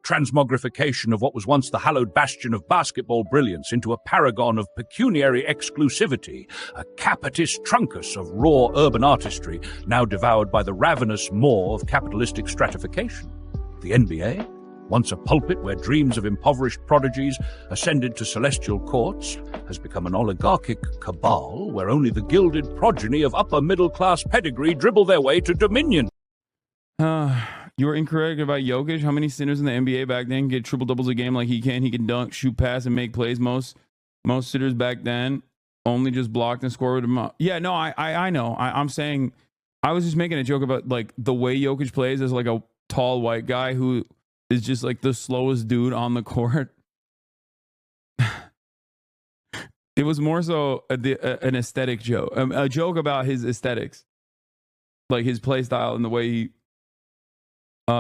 transmogrification of what was once the hallowed bastion of basketball brilliance into a paragon of pecuniary exclusivity, a capitis truncus of raw urban artistry, now devoured by the ravenous maw of capitalistic stratification. The NBA, once a pulpit where dreams of impoverished prodigies ascended to celestial courts, has become an oligarchic cabal where only the gilded progeny of upper-middle-class pedigree dribble their way to dominion. You were incorrect about Jokic. How many sinners in the NBA back then get triple-doubles a game like he can? He can dunk, shoot, pass, and make plays. Most sitters back then only just blocked and scored with him up. Yeah, no, I know. I'm saying, I was just making a joke about like the way Jokic plays as like a tall white guy who is just like the slowest dude on the court. It was more so an aesthetic joke, a joke about his aesthetics, like his play style and the way he.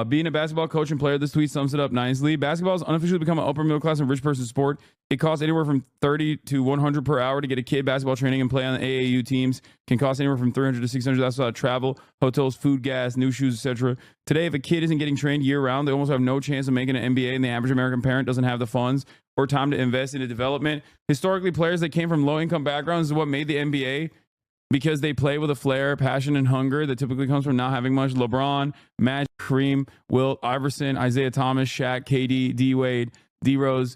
Being a basketball coach and player, this tweet sums it up nicely. Basketball has unofficially become an upper middle class and rich person sport. It costs anywhere from $30 to $100 per hour to get a kid basketball training and play on the AAU teams. Can cost anywhere from $300 to $600. That's without travel, hotels, food, gas, new shoes, etc. Today, if a kid isn't getting trained year round, they almost have no chance of making an NBA, and the average American parent doesn't have the funds or time to invest in the development. Historically, players that came from low income backgrounds is what made the NBA. Because they play with a flair, passion, and hunger that typically comes from not having much. LeBron, Magic, Kareem, Wilt, Iverson, Isaiah Thomas, Shaq, KD, D-Wade, D-Rose.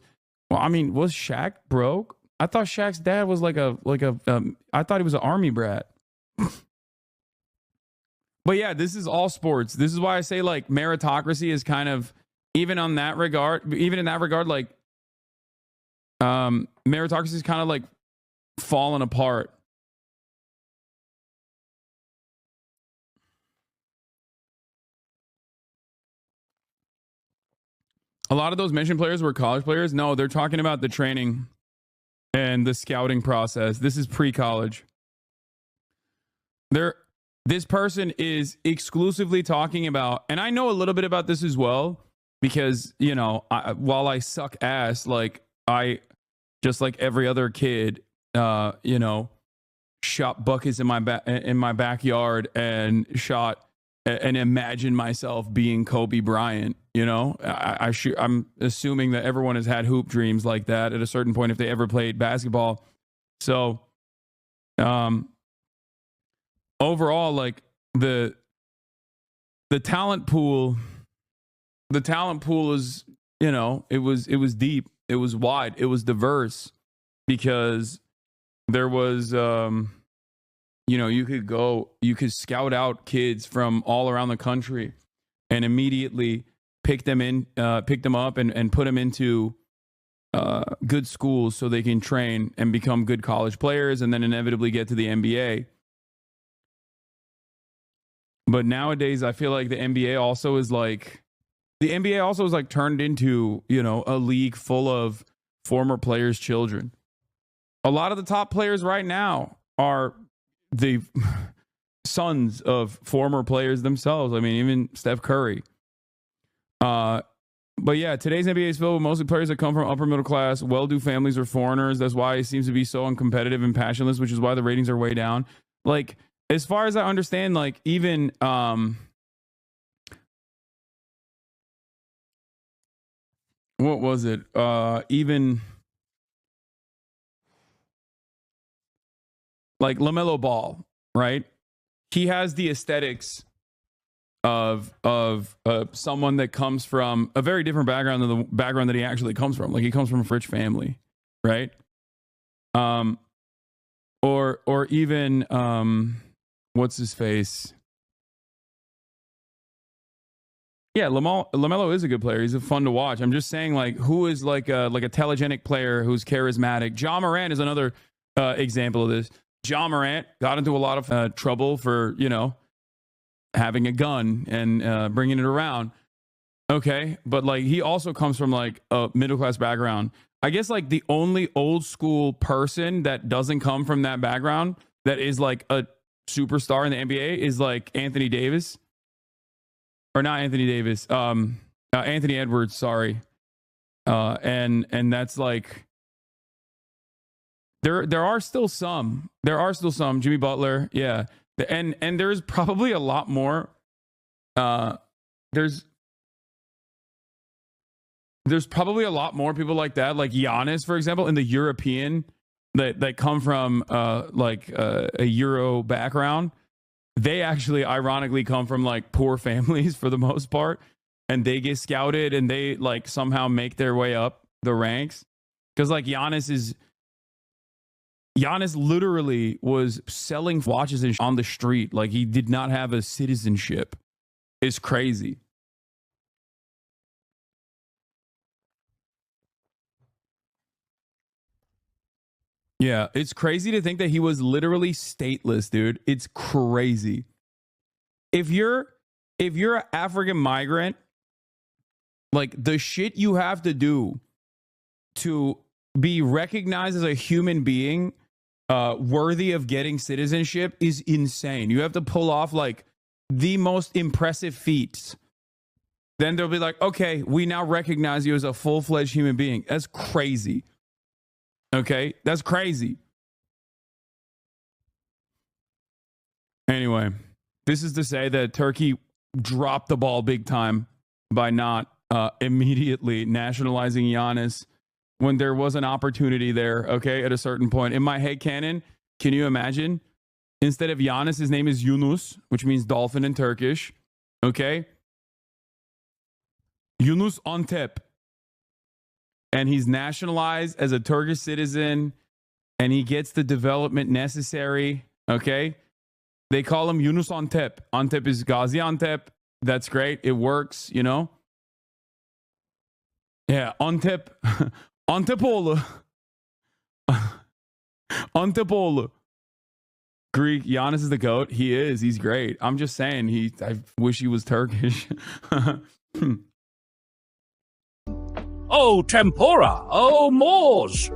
Well, I mean, was Shaq broke? I thought Shaq's dad was I thought he was an army brat. But yeah, this is all sports. This is why I say like meritocracy is kind of, even in that regard, like meritocracy is kind of like falling apart. A lot of those mentioned players were college players. No, they're talking about the training and the scouting process. This is pre-college. This person is exclusively talking about, and I know a little bit about this as well, because, you know, while I suck ass, like I, just like every other kid, you know, shot buckets in my backyard and shot and imagine myself being Kobe Bryant. You know, I'm assuming that everyone has had hoop dreams like that at a certain point if they ever played basketball. So, overall, like the talent pool is, you know, it was deep, it was wide, it was diverse, because there was, you know, you could scout out kids from all around the country and immediately pick them up and put them into good schools so they can train and become good college players and then inevitably get to the NBA. But nowadays, I feel like the NBA also is like turned into, you know, a league full of former players' children. A lot of the top players right now are the sons of former players themselves. I mean, even Steph Curry. But yeah, today's NBA is filled with mostly players that come from upper middle class, well-to-do families or foreigners. That's why it seems to be so uncompetitive and passionless, which is why the ratings are way down. Like, as far as I understand, like even what was it? Even like LaMelo Ball, right? He has the aesthetics of someone that comes from a very different background than the background that he actually comes from. Like, he comes from a rich family, right? Or even what's his face? Yeah, LaMelo is a good player. He's fun to watch. I'm just saying, like, who is like a telegenic player who's charismatic? Ja Morant is another example of this. Ja Morant got into a lot of trouble for, you know, having a gun and bringing it around. Okay, but like he also comes from like a middle class background. I guess like the only old school person that doesn't come from that background that is like a superstar in the NBA is like Anthony Davis. Or not Anthony Davis, Anthony Edwards, sorry. And that's like there are still some. Jimmy Butler, yeah. And there's probably a lot more. There's there's probably a lot more people like that, like Giannis, for example, in the European that come from a Euro background. They actually ironically come from like poor families for the most part, and they get scouted and they like somehow make their way up the ranks. Because like Giannis literally was selling watches on the street. Like he did not have a citizenship. It's crazy. Yeah, it's crazy to think that he was literally stateless, dude. It's crazy. If you're an African migrant, like the shit you have to do to be recognized as a human being worthy of getting citizenship is insane. You have to pull off like the most impressive feats. Then they'll be like, okay, we now recognize you as a full-fledged human being. That's crazy. Okay, that's crazy. Anyway, this is to say that Turkey dropped the ball big time by not immediately nationalizing Giannis when there was an opportunity there, okay, at a certain point. In my headcanon, can you imagine? Instead of Giannis, his name is Yunus, which means dolphin in Turkish, okay? Yunus Antep. And he's nationalized as a Turkish citizen, and he gets the development necessary, okay? They call him Yunus Antep. Antep is Gaziantep. That's great. It works, you know? Yeah, Antep. Antepoğlu. Antepoğlu. Greek. Giannis is the GOAT. He is. He's great. I'm just saying, I wish he was Turkish. Oh, tempura! Oh, Moors!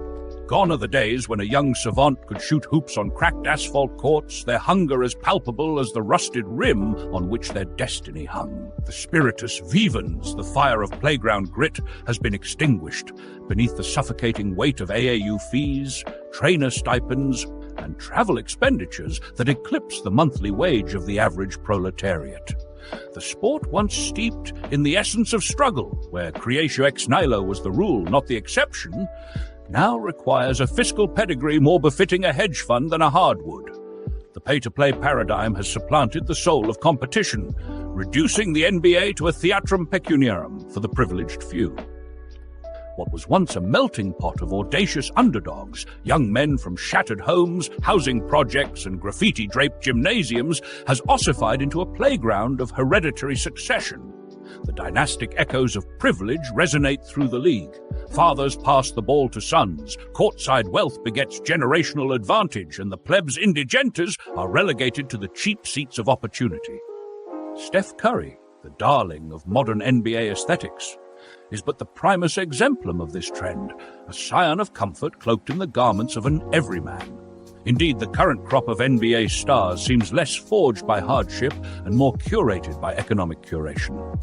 Gone are the days when a young savant could shoot hoops on cracked asphalt courts, their hunger as palpable as the rusted rim on which their destiny hung. The spiritus vivens, the fire of playground grit, has been extinguished beneath the suffocating weight of AAU fees, trainer stipends, and travel expenditures that eclipse the monthly wage of the average proletariat. The sport once steeped in the essence of struggle, where creatio ex nihilo was the rule, not the exception, now requires a fiscal pedigree more befitting a hedge fund than a hardwood. The pay-to-play paradigm has supplanted the soul of competition, reducing the NBA to a theatrum pecuniarum for the privileged few. What was once a melting pot of audacious underdogs, young men from shattered homes, housing projects, and graffiti-draped gymnasiums, has ossified into a playground of hereditary succession. The dynastic echoes of privilege resonate through the league. Fathers pass the ball to sons, courtside wealth begets generational advantage, and the plebs indigentes are relegated to the cheap seats of opportunity. Steph Curry, the darling of modern NBA aesthetics, is but the primus exemplum of this trend, a scion of comfort cloaked in the garments of an everyman. Indeed, the current crop of NBA stars seems less forged by hardship and more curated by economic curation.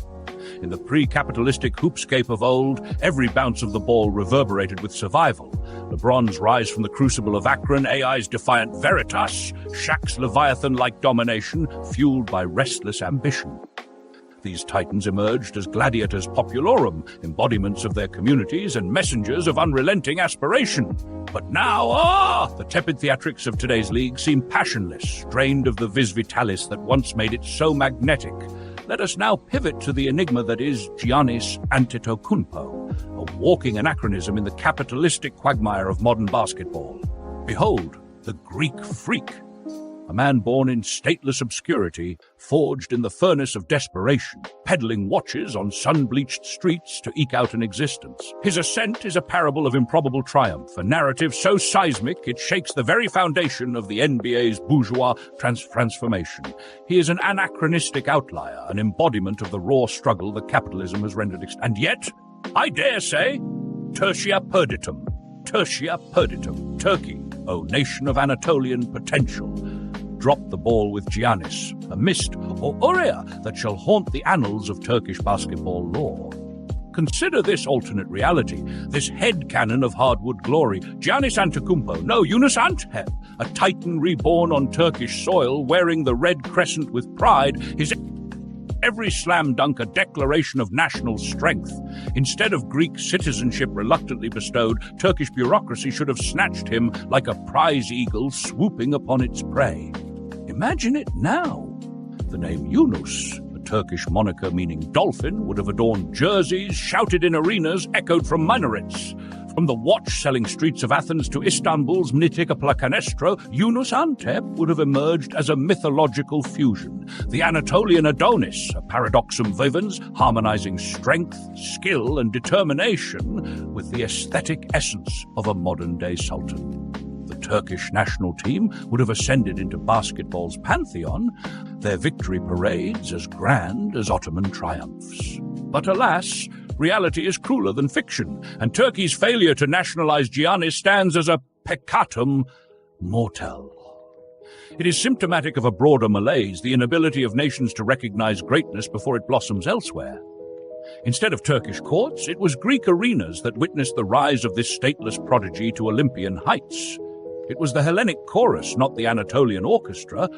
In the pre-capitalistic hoopscape of old, every bounce of the ball reverberated with survival. LeBron's rise from the crucible of Akron, AI's defiant Veritas, Shaq's Leviathan-like domination, fueled by restless ambition. These titans emerged as gladiators populorum, embodiments of their communities and messengers of unrelenting aspiration. But now, the tepid theatrics of today's league seem passionless, drained of the vis vitalis that once made it so magnetic. Let us now pivot to the enigma that is Giannis Antetokounmpo, a walking anachronism in the capitalistic quagmire of modern basketball. Behold, the Greek freak. A man born in stateless obscurity, forged in the furnace of desperation, peddling watches on sun-bleached streets to eke out an existence. His ascent is a parable of improbable triumph, a narrative so seismic it shakes the very foundation of the NBA's bourgeois transformation. He is an anachronistic outlier, an embodiment of the raw struggle that capitalism has rendered and yet, I dare say, tertia perditum. Tertia perditum. Turkey, O nation of Anatolian potential. Drop the ball with Giannis, a mist or aurea that shall haunt the annals of Turkish basketball lore. Consider this alternate reality, this headcanon of hardwood glory. Giannis Antetokounmpo, no, Yunus Antep, a titan reborn on Turkish soil, wearing the red crescent with pride, his every slam dunk a declaration of national strength. Instead of Greek citizenship reluctantly bestowed, Turkish bureaucracy should have snatched him like a prize eagle swooping upon its prey. Imagine it now. The name Yunus, a Turkish moniker meaning dolphin, would have adorned jerseys, shouted in arenas, echoed from minarets. From the watch-selling streets of Athens to Istanbul's Mnitika Plakanestro, Yunus Antep would have emerged as a mythological fusion. The Anatolian Adonis, a paradoxum vivens, harmonizing strength, skill, and determination with the aesthetic essence of a modern-day sultan. The Turkish national team would have ascended into basketball's pantheon, their victory parades as grand as Ottoman triumphs. But alas, reality is crueler than fiction, and Turkey's failure to nationalize Giannis stands as a peccatum mortel. It is symptomatic of a broader malaise, the inability of nations to recognize greatness before it blossoms elsewhere. Instead of Turkish courts, it was Greek arenas that witnessed the rise of this stateless prodigy to Olympian heights. It was the Hellenic chorus, not the Anatolian orchestra,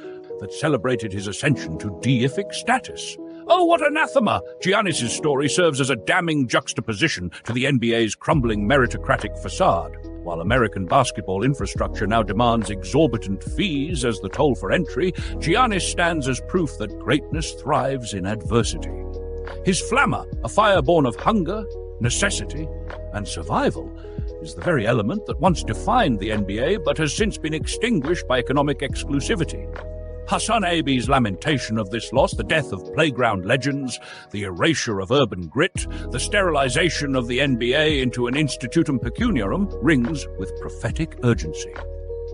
that celebrated his ascension to deific status. Oh, what anathema! Giannis' story serves as a damning juxtaposition to the NBA's crumbling meritocratic facade. While American basketball infrastructure now demands exorbitant fees as the toll for entry, Giannis stands as proof that greatness thrives in adversity. His flamma, a fire born of hunger, necessity, and survival, is the very element that once defined the NBA but has since been extinguished by economic exclusivity. Hasanabi's lamentation of this loss, the death of playground legends, the erasure of urban grit, the sterilization of the NBA into an institutum pecuniarum, rings with prophetic urgency.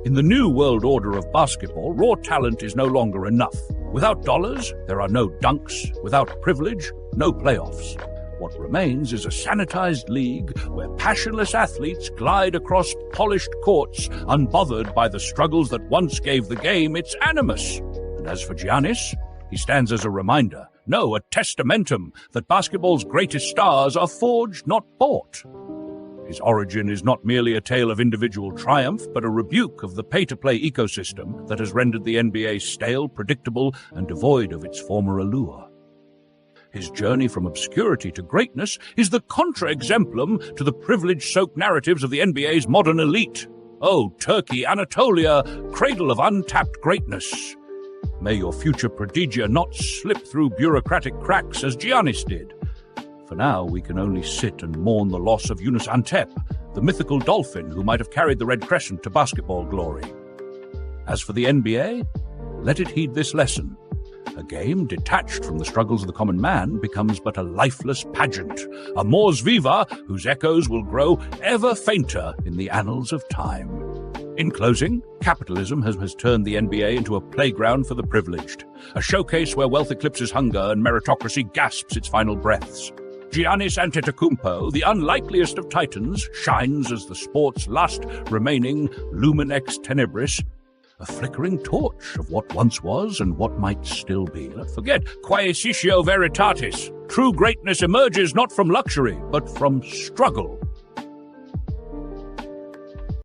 In the new world order of basketball, raw talent is no longer enough. Without dollars, there are no dunks. Without privilege, no playoffs. What remains is a sanitized league where passionless athletes glide across polished courts, unbothered by the struggles that once gave the game its animus. And as for Giannis, he stands as a reminder, no, a testamentum, that basketball's greatest stars are forged, not bought. His origin is not merely a tale of individual triumph, but a rebuke of the pay-to-play ecosystem that has rendered the NBA stale, predictable, and devoid of its former allure. His journey from obscurity to greatness is the contra-exemplum to the privilege-soaked narratives of the NBA's modern elite. Oh, Turkey, Anatolia, cradle of untapped greatness. May your future prodigia not slip through bureaucratic cracks as Giannis did. For now, we can only sit and mourn the loss of Yunus Antep, the mythical dolphin who might have carried the Red Crescent to basketball glory. As for the NBA, let it heed this lesson. A game detached from the struggles of the common man becomes but a lifeless pageant, a mors viva whose echoes will grow ever fainter in the annals of time. In closing, capitalism has turned the NBA into a playground for the privileged, a showcase where wealth eclipses hunger and meritocracy gasps its final breaths. Giannis Antetokounmpo, the unlikeliest of titans, shines as the sport's last remaining lumen ex tenebris, a flickering torch of what once was and what might still be. Let's forget quaesitio veritatis. True greatness emerges not from luxury, but from struggle.